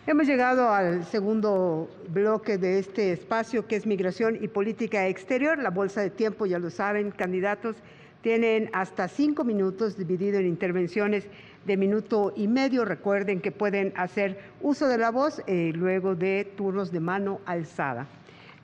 Hemos llegado al segundo bloque de este espacio, que es migración y política exterior. La bolsa de tiempo, ya lo saben, candidatos tienen hasta 5 minutos, dividido en intervenciones de minuto y medio. Recuerden que pueden hacer uso de la voz luego de turnos de mano alzada.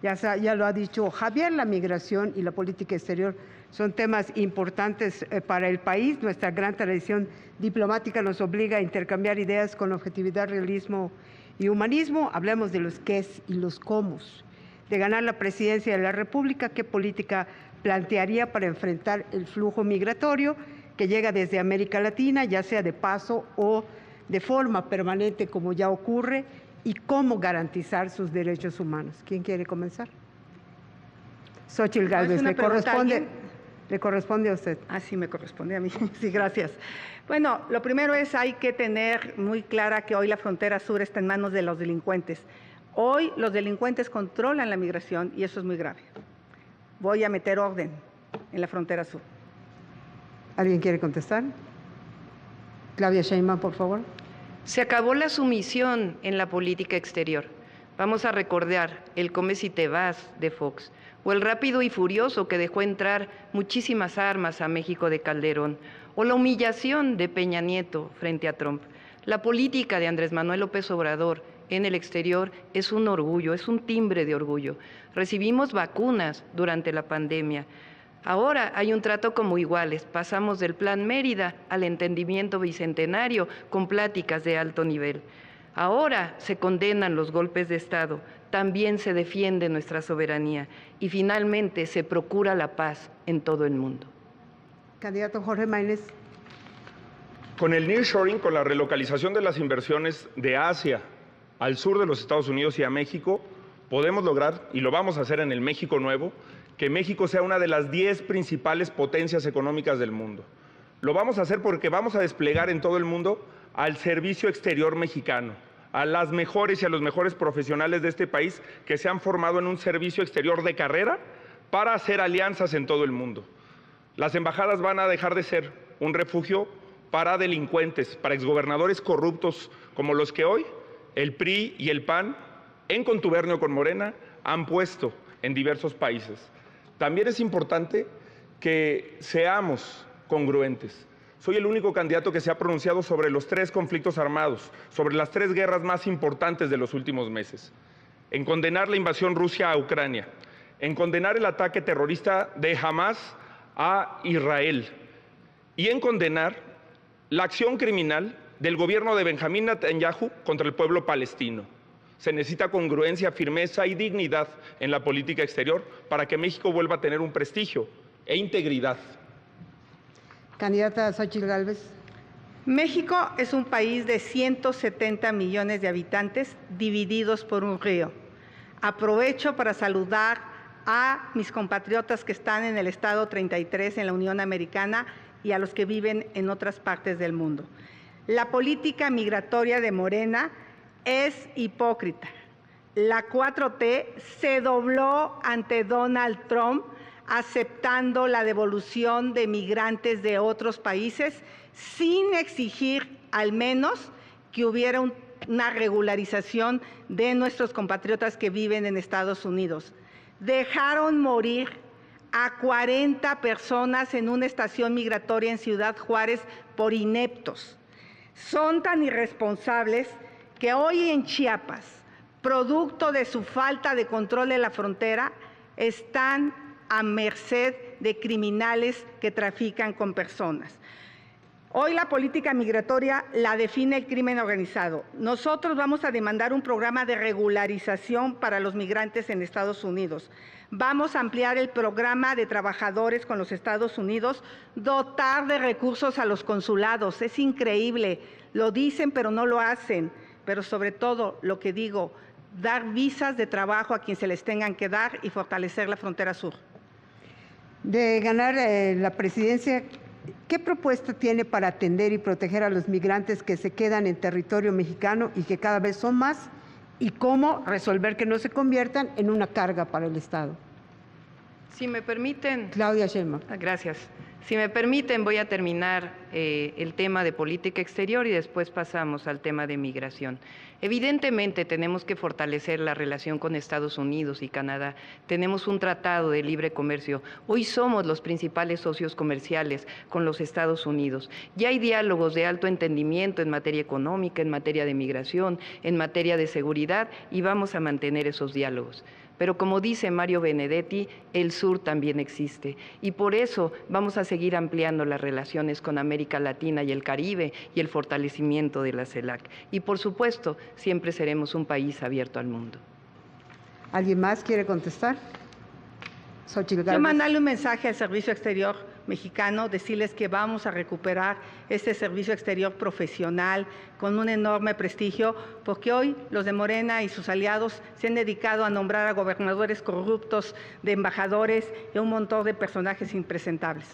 Ya lo ha dicho Javier, la migración y la política exterior son temas importantes para el país. Nuestra gran tradición diplomática nos obliga a intercambiar ideas con objetividad, realismo y humanismo. Hablemos de los qués y los cómos. De ganar la presidencia de la República, ¿qué política plantearía para enfrentar el flujo migratorio que llega desde América Latina, ya sea de paso o de forma permanente, como ya ocurre? ¿Y cómo garantizar sus derechos humanos? ¿Quién quiere comenzar? Xóchitl Gálvez, ¿le corresponde a usted? Ah, sí, me corresponde a mí. Sí, gracias. Bueno, lo primero es, hay que tener muy clara que hoy la frontera sur está en manos de los delincuentes. Hoy los delincuentes controlan la migración y eso es muy grave. Voy a meter orden en la frontera sur. ¿Alguien quiere contestar? Claudia Sheinbaum, por favor. Se acabó la sumisión en la política exterior. Vamos a recordar el come si te vas de Fox, o el rápido y furioso que dejó entrar muchísimas armas a México de Calderón, o la humillación de Peña Nieto frente a Trump. La política de Andrés Manuel López Obrador en el exterior es un orgullo, es un timbre de orgullo. Recibimos vacunas durante la pandemia. Ahora hay un trato como iguales, pasamos del Plan Mérida al entendimiento bicentenario con pláticas de alto nivel. Ahora se condenan los golpes de Estado, también se defiende nuestra soberanía y finalmente se procura la paz en todo el mundo. Candidato Jorge Maynes. Con el nearshoring, con la relocalización de las inversiones de Asia al sur de los Estados Unidos y a México, podemos lograr, y lo vamos a hacer en el México Nuevo, que México sea una de las 10 principales potencias económicas del mundo. Lo vamos a hacer porque vamos a desplegar en todo el mundo al servicio exterior mexicano, a las mejores y a los mejores profesionales de este país que se han formado en un servicio exterior de carrera para hacer alianzas en todo el mundo. Las embajadas van a dejar de ser un refugio para delincuentes, para exgobernadores corruptos como los que hoy el PRI y el PAN, en contubernio con Morena, han puesto en diversos países. También es importante que seamos congruentes. Soy el único candidato que se ha pronunciado sobre los 3 conflictos armados, sobre las 3 guerras más importantes de los últimos meses. En condenar la invasión Rusia a Ucrania, en condenar el ataque terrorista de Hamas a Israel y en condenar la acción criminal del gobierno de Benjamín Netanyahu contra el pueblo palestino. Se necesita congruencia, firmeza y dignidad en la política exterior para que México vuelva a tener un prestigio e integridad. Candidata Xóchitl Gálvez. México es un país de 170 millones de habitantes divididos por un río. Aprovecho para saludar a mis compatriotas que están en el estado 33 en la Unión Americana y a los que viven en otras partes del mundo. La política migratoria de Morena es hipócrita. La 4T se dobló ante Donald Trump aceptando la devolución de migrantes de otros países sin exigir al menos que hubiera una regularización de nuestros compatriotas que viven en Estados Unidos. Dejaron morir a 40 personas en una estación migratoria en Ciudad Juárez por ineptos. Son tan irresponsables que hoy en Chiapas, producto de su falta de control de la frontera, están a merced de criminales que trafican con personas. Hoy la política migratoria la define el crimen organizado. Nosotros vamos a demandar un programa de regularización para los migrantes en Estados Unidos. Vamos a ampliar el programa de trabajadores con los Estados Unidos, dotar de recursos a los consulados. Es increíble, lo dicen pero no lo hacen. Pero sobre todo, lo que digo, dar visas de trabajo a quien se les tengan que dar y fortalecer la frontera sur. De ganar la presidencia, ¿qué propuesta tiene para atender y proteger a los migrantes que se quedan en territorio mexicano y que cada vez son más? ¿Y cómo resolver que no se conviertan en una carga para el Estado? Si me permiten. Claudia Sheinbaum. Gracias. Si me permiten, voy a terminar el tema de política exterior y después pasamos al tema de migración. Evidentemente tenemos que fortalecer la relación con Estados Unidos y Canadá. Tenemos un tratado de libre comercio. Hoy somos los principales socios comerciales con los Estados Unidos. Ya hay diálogos de alto entendimiento en materia económica, en materia de migración, en materia de seguridad y vamos a mantener esos diálogos. Pero como dice Mario Benedetti, el sur también existe y por eso vamos a seguir ampliando las relaciones con América Latina y el Caribe y el fortalecimiento de la CELAC. Y por supuesto, siempre seremos un país abierto al mundo. ¿Alguien más quiere contestar? Xochitl Gálvez. Yo mandarle un mensaje al Servicio Exterior mexicano, decirles que vamos a recuperar este servicio exterior profesional con un enorme prestigio, porque hoy los de Morena y sus aliados se han dedicado a nombrar a gobernadores corruptos, de embajadores y a un montón de personajes impresentables.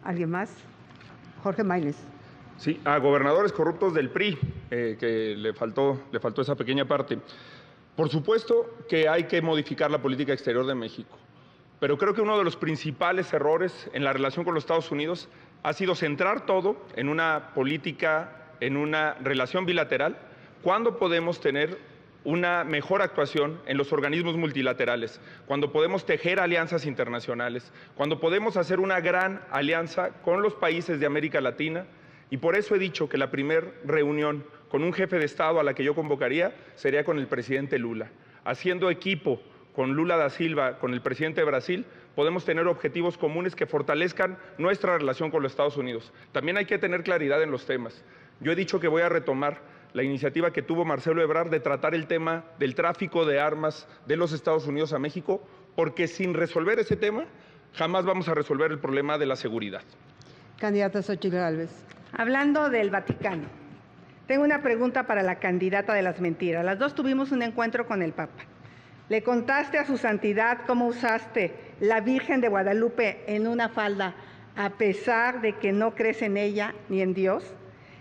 ¿Alguien más? Jorge Maínez. Sí, a gobernadores corruptos del PRI, que le faltó esa pequeña parte. Por supuesto que hay que modificar la política exterior de México. Pero creo que uno de los principales errores en la relación con los Estados Unidos ha sido centrar todo en una política, en una relación bilateral, cuando podemos tener una mejor actuación en los organismos multilaterales, cuando podemos tejer alianzas internacionales, cuando podemos hacer una gran alianza con los países de América Latina. Y por eso he dicho que la primera reunión con un jefe de Estado a la que yo convocaría sería con el presidente Lula, haciendo equipo con Lula da Silva, con el presidente de Brasil, podemos tener objetivos comunes que fortalezcan nuestra relación con los Estados Unidos. También hay que tener claridad en los temas. Yo he dicho que voy a retomar la iniciativa que tuvo Marcelo Ebrard de tratar el tema del tráfico de armas de los Estados Unidos a México, porque sin resolver ese tema, jamás vamos a resolver el problema de la seguridad. Candidata Xochitl Gálvez. Hablando del Vaticano, tengo una pregunta para la candidata de las mentiras. Las dos tuvimos un encuentro con el Papa. ¿Le contaste a su santidad cómo usaste la Virgen de Guadalupe en una falda a pesar de que no crees en ella ni en Dios?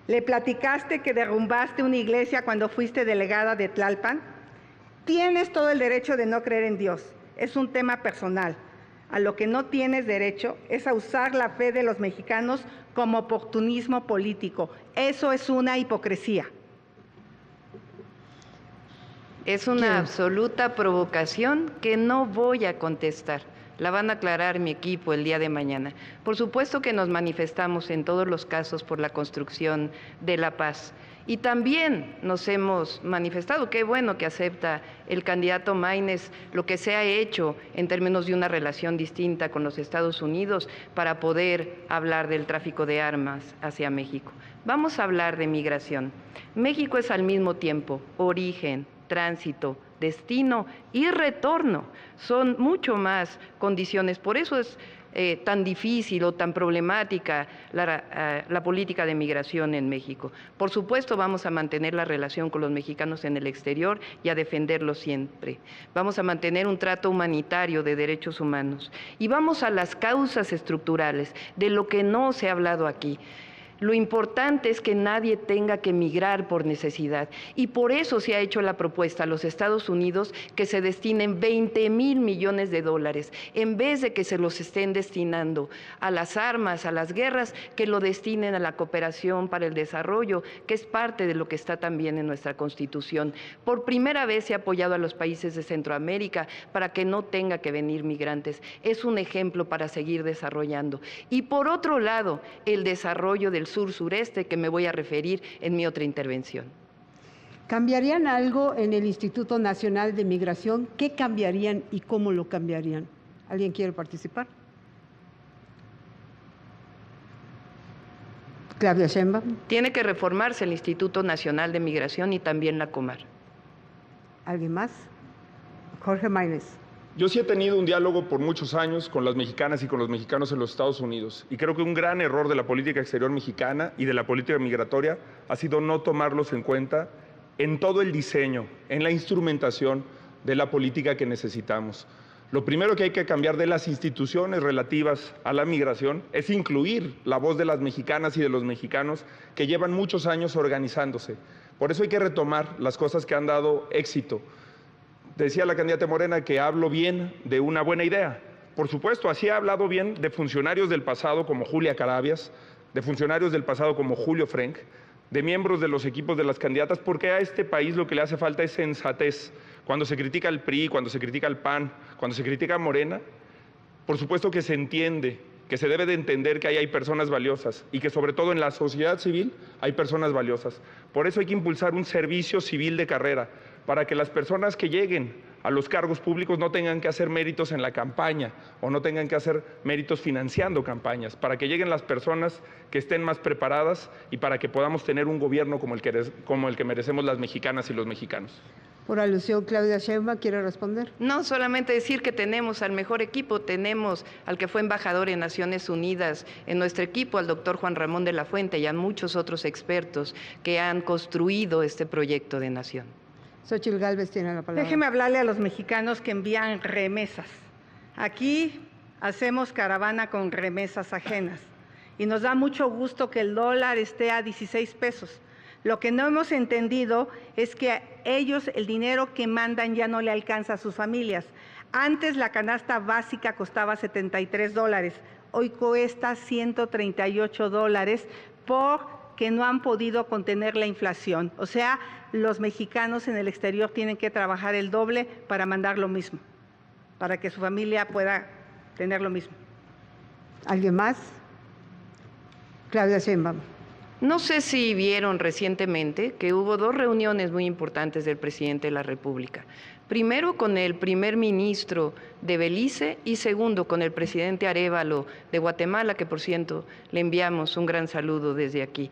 ¿Le platicaste que derrumbaste una iglesia cuando fuiste delegada de Tlalpan? Tienes todo el derecho de no creer en Dios. Es un tema personal. A lo que no tienes derecho es a usar la fe de los mexicanos como oportunismo político. Eso es una hipocresía. Es una absoluta provocación que no voy a contestar. La van a aclarar mi equipo el día de mañana. Por supuesto que nos manifestamos en todos los casos por la construcción de la paz. Y también nos hemos manifestado, qué bueno que acepta el candidato Maínez lo que se ha hecho en términos de una relación distinta con los Estados Unidos para poder hablar del tráfico de armas hacia México. Vamos a hablar de migración. México es al mismo tiempo origen, tránsito, destino y retorno. Son mucho más condiciones. Por eso es tan difícil o tan problemática la política de migración en México. Por supuesto, vamos a mantener la relación con los mexicanos en el exterior y a defenderlos siempre. Vamos a mantener un trato humanitario de derechos humanos. Y vamos a las causas estructurales, de lo que no se ha hablado aquí. Lo importante es que nadie tenga que migrar por necesidad y por eso se ha hecho la propuesta a los Estados Unidos que se destinen 20,000 millones de dólares, en vez de que se los estén destinando a las armas, a las guerras, que lo destinen a la cooperación para el desarrollo, que es parte de lo que está también en nuestra Constitución. Por primera vez se ha apoyado a los países de Centroamérica para que no tenga que venir migrantes. Es un ejemplo para seguir desarrollando. Y por otro lado, el desarrollo del sur-sureste, que me voy a referir en mi otra intervención. ¿Cambiarían algo en el Instituto Nacional de Migración? ¿Qué cambiarían y cómo lo cambiarían? ¿Alguien quiere participar? Claudia Sheinbaum. Tiene que reformarse el Instituto Nacional de Migración y también la Comar. ¿Alguien más? Jorge Maínez. Yo sí he tenido un diálogo por muchos años con las mexicanas y con los mexicanos en los Estados Unidos y creo que un gran error de la política exterior mexicana y de la política migratoria ha sido no tomarlos en cuenta en todo el diseño, en la instrumentación de la política que necesitamos. Lo primero que hay que cambiar de las instituciones relativas a la migración es incluir la voz de las mexicanas y de los mexicanos que llevan muchos años organizándose. Por eso hay que retomar las cosas que han dado éxito. Decía la candidata Morena que hablo bien de una buena idea, por supuesto, así ha hablado bien de funcionarios del pasado como Julia Carabias, de funcionarios del pasado como Julio Frenk, de miembros de los equipos de las candidatas, porque a este país lo que le hace falta es sensatez. Cuando se critica al PRI, cuando se critica al PAN, cuando se critica a Morena, por supuesto que se entiende, que se debe de entender que ahí hay personas valiosas y que sobre todo en la sociedad civil hay personas valiosas. Por eso hay que impulsar un servicio civil de carrera, para que las personas que lleguen a los cargos públicos no tengan que hacer méritos en la campaña o no tengan que hacer méritos financiando campañas, para que lleguen las personas que estén más preparadas y para que podamos tener un gobierno como el que merecemos las mexicanas y los mexicanos. Por alusión, Claudia Sheinbaum, ¿quiere responder? No, solamente decir que tenemos al mejor equipo, tenemos al que fue embajador en Naciones Unidas en nuestro equipo, al doctor Juan Ramón de la Fuente y a muchos otros expertos que han construido este proyecto de nación. Xóchitl Gálvez tiene la palabra. Déjeme hablarle a los mexicanos que envían remesas. Aquí hacemos caravana con remesas ajenas y nos da mucho gusto que el dólar esté a 16 pesos. Lo que no hemos entendido es que a ellos el dinero que mandan ya no le alcanza a sus familias. Antes la canasta básica costaba $73, hoy cuesta $138 porque no han podido contener la inflación. O sea, los mexicanos en el exterior tienen que trabajar el doble para mandar lo mismo, para que su familia pueda tener lo mismo. ¿Alguien más? Claudia Sheinbaum. No sé si vieron recientemente que hubo 2 reuniones muy importantes del presidente de la República. Primero con el primer ministro de Belice y segundo con el presidente Arévalo de Guatemala, que por cierto le enviamos un gran saludo desde aquí.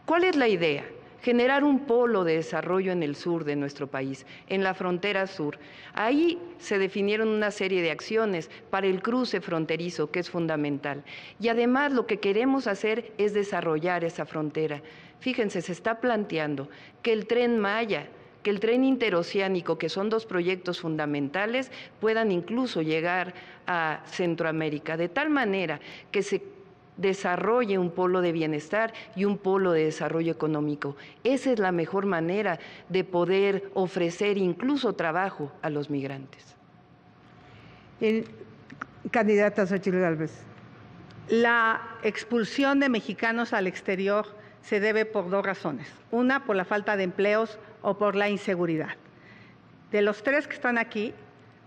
¿Cuál es la idea? Generar un polo de desarrollo en el sur de nuestro país, en la frontera sur. Ahí se definieron una serie de acciones para el cruce fronterizo, que es fundamental. Y además lo que queremos hacer es desarrollar esa frontera. Fíjense, se está planteando que el Tren Maya, que el tren interoceánico, que son 2 proyectos fundamentales, puedan incluso llegar a Centroamérica, de tal manera que se desarrolle un polo de bienestar y un polo de desarrollo económico. Esa es la mejor manera de poder ofrecer incluso trabajo a los migrantes. Candidata Xóchitl Gálvez. La expulsión de mexicanos al exterior se debe por 2 razones. Una, por la falta de empleos o por la inseguridad. De los 3 que están aquí,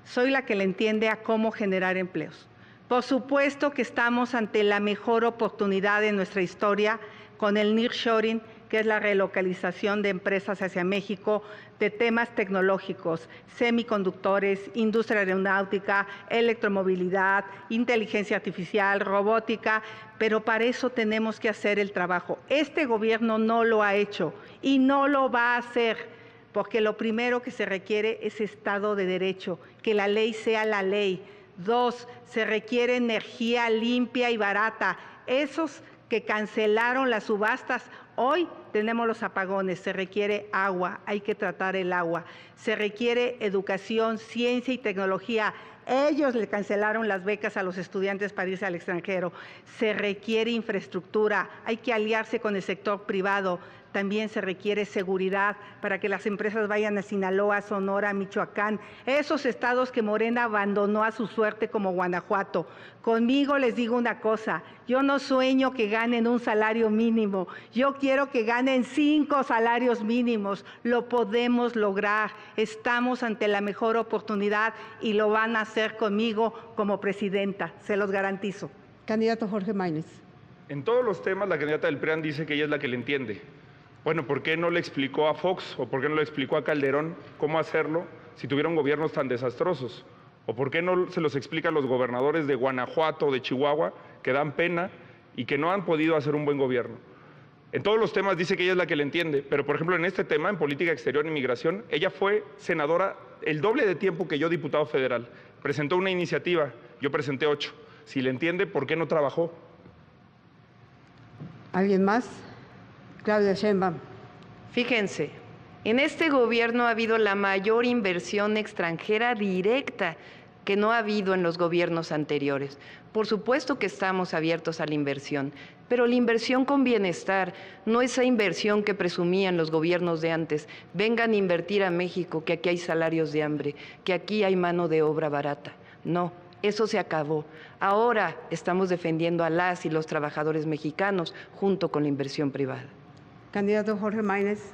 soy la que le entiende a cómo generar empleos. Por supuesto que estamos ante la mejor oportunidad de nuestra historia con el nearshoring, que es la relocalización de empresas hacia México, de temas tecnológicos, semiconductores, industria aeronáutica, electromovilidad, inteligencia artificial, robótica, pero para eso tenemos que hacer el trabajo. Este gobierno no lo ha hecho y no lo va a hacer, porque lo primero que se requiere es Estado de Derecho, que la ley sea la ley. 2, se requiere energía limpia y barata. Esos que cancelaron las subastas, hoy tenemos los apagones, se requiere agua, hay que tratar el agua. Se requiere educación, ciencia y tecnología. Ellos le cancelaron las becas a los estudiantes para irse al extranjero. Se requiere infraestructura, hay que aliarse con el sector privado. También se requiere seguridad para que las empresas vayan a Sinaloa, Sonora, Michoacán, esos estados que Morena abandonó a su suerte como Guanajuato. Conmigo les digo una cosa, yo no sueño que ganen un salario mínimo, yo quiero que ganen 5 salarios mínimos, lo podemos lograr, estamos ante la mejor oportunidad y lo van a hacer conmigo como presidenta, se los garantizo. Candidato Jorge Maínez. En todos los temas la candidata del PRIAN dice que ella es la que le entiende. Bueno, ¿por qué no le explicó a Fox o por qué no le explicó a Calderón cómo hacerlo si tuvieron gobiernos tan desastrosos? ¿O por qué no se los explica a los gobernadores de Guanajuato o de Chihuahua que dan pena y que no han podido hacer un buen gobierno? En todos los temas dice que ella es la que le entiende, pero por ejemplo en este tema, en política exterior e inmigración, ella fue senadora el doble de tiempo que yo, diputado federal. Presentó una iniciativa, yo presenté 8. Si le entiende, ¿por qué no trabajó? ¿Alguien más? Claudia Sheinbaum. Fíjense, en este gobierno ha habido la mayor inversión extranjera directa que no ha habido en los gobiernos anteriores. Por supuesto que estamos abiertos a la inversión, pero la inversión con bienestar, no esa inversión que presumían los gobiernos de antes. Vengan a invertir a México, que aquí hay salarios de hambre, que aquí hay mano de obra barata. No, Eso se acabó. Ahora estamos defendiendo a las y los trabajadores mexicanos junto con la inversión privada. Candidato Jorge Maínez.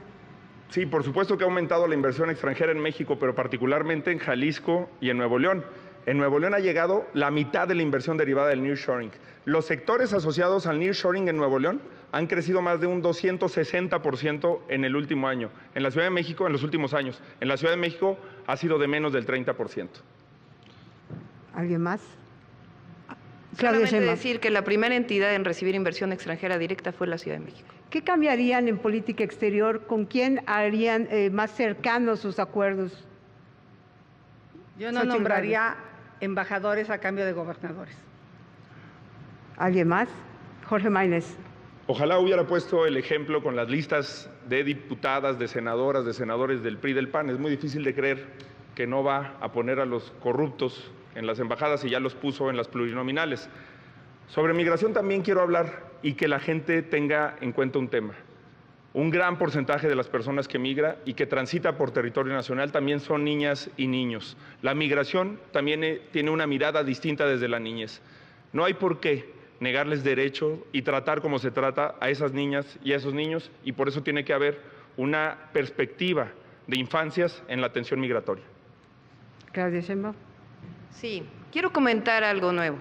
Sí, por supuesto que ha aumentado la inversión extranjera en México, pero particularmente en Jalisco y en Nuevo León. En Nuevo León ha llegado la mitad de la inversión derivada del nearshoring. Los sectores asociados al nearshoring en Nuevo León han crecido más de un 260% en el último año. En la Ciudad de México, en los últimos años. En la Ciudad de México ha sido de menos del 30%. ¿Alguien más? Solamente decir que la primera entidad en recibir inversión extranjera directa fue la Ciudad de México. ¿Qué cambiarían en política exterior? ¿Con quién harían más cercanos sus acuerdos? Yo no nombraría embajadores a cambio de gobernadores. ¿Alguien más? Jorge Maínez. Ojalá hubiera puesto el ejemplo con las listas de diputadas, de senadoras, de senadores del PRI y del PAN. Es muy difícil de creer que no va a poner a los corruptos en las embajadas y ya los puso en las plurinominales. Sobre migración también quiero hablar y que la gente tenga en cuenta un tema. Un gran porcentaje de las personas que migra y que transita por territorio nacional también son niñas y niños. La migración también tiene una mirada distinta desde la niñez. No hay por qué negarles derecho y tratar como se trata a esas niñas y a esos niños, y por eso tiene que haber una perspectiva de infancias en la atención migratoria. Claudia Sheinbaum. Sí, quiero comentar algo nuevo.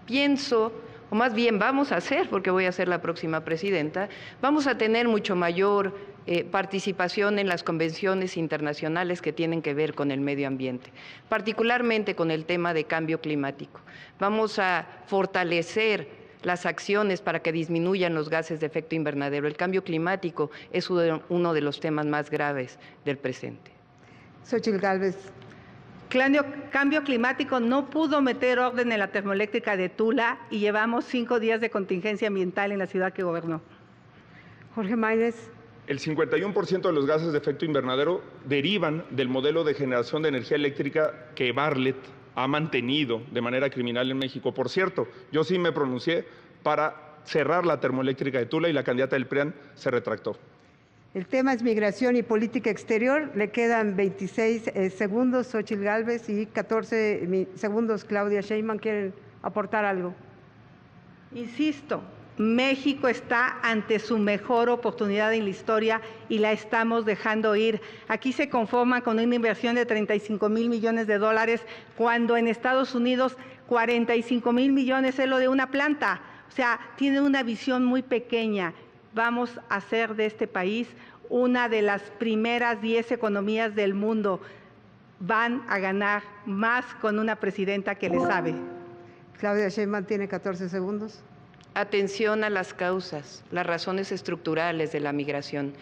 Pienso, o más bien vamos a hacer, porque voy a ser la próxima presidenta, vamos a tener mucho mayor participación en las convenciones internacionales que tienen que ver con el medio ambiente, particularmente con el tema de cambio climático. Vamos a fortalecer las acciones para que disminuyan los gases de efecto invernadero. El cambio climático es uno de los temas más graves del presente. Xóchitl Gálvez. Cambio climático no pudo meter orden en la termoeléctrica de Tula y llevamos 5 días de contingencia ambiental en la ciudad que gobernó. Jorge Maínez. El 51% de los gases de efecto invernadero derivan del modelo de generación de energía eléctrica que Bartlett ha mantenido de manera criminal en México. Por cierto, yo sí me pronuncié para cerrar la termoeléctrica de Tula y la candidata del PRIAN se retractó. El tema es migración y política exterior. Le quedan 26 segundos, Xóchitl Gálvez, y 14 segundos, Claudia Sheinbaum. ¿Quieren aportar algo? Insisto, México está ante su mejor oportunidad en la historia y la estamos dejando ir. Aquí se conforma con una inversión de 35,000 millones de dólares, cuando en Estados Unidos 45,000 millones es lo de una planta. O sea, tiene una visión muy pequeña. Vamos a hacer de este país una de las primeras 10 economías del mundo. Van a ganar más con una presidenta que le sabe. Claudia Sheinbaum tiene 14 segundos. Atención a las causas, las razones estructurales de la migración.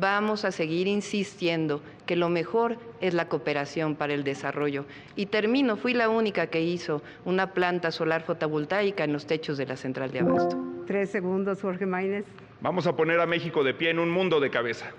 Vamos a seguir insistiendo que lo mejor es la cooperación para el desarrollo. Y termino, fui la única que hizo una planta solar fotovoltaica en los techos de la central de abasto. 3 segundos, Jorge Maínez. Vamos a poner a México de pie en un mundo de cabeza.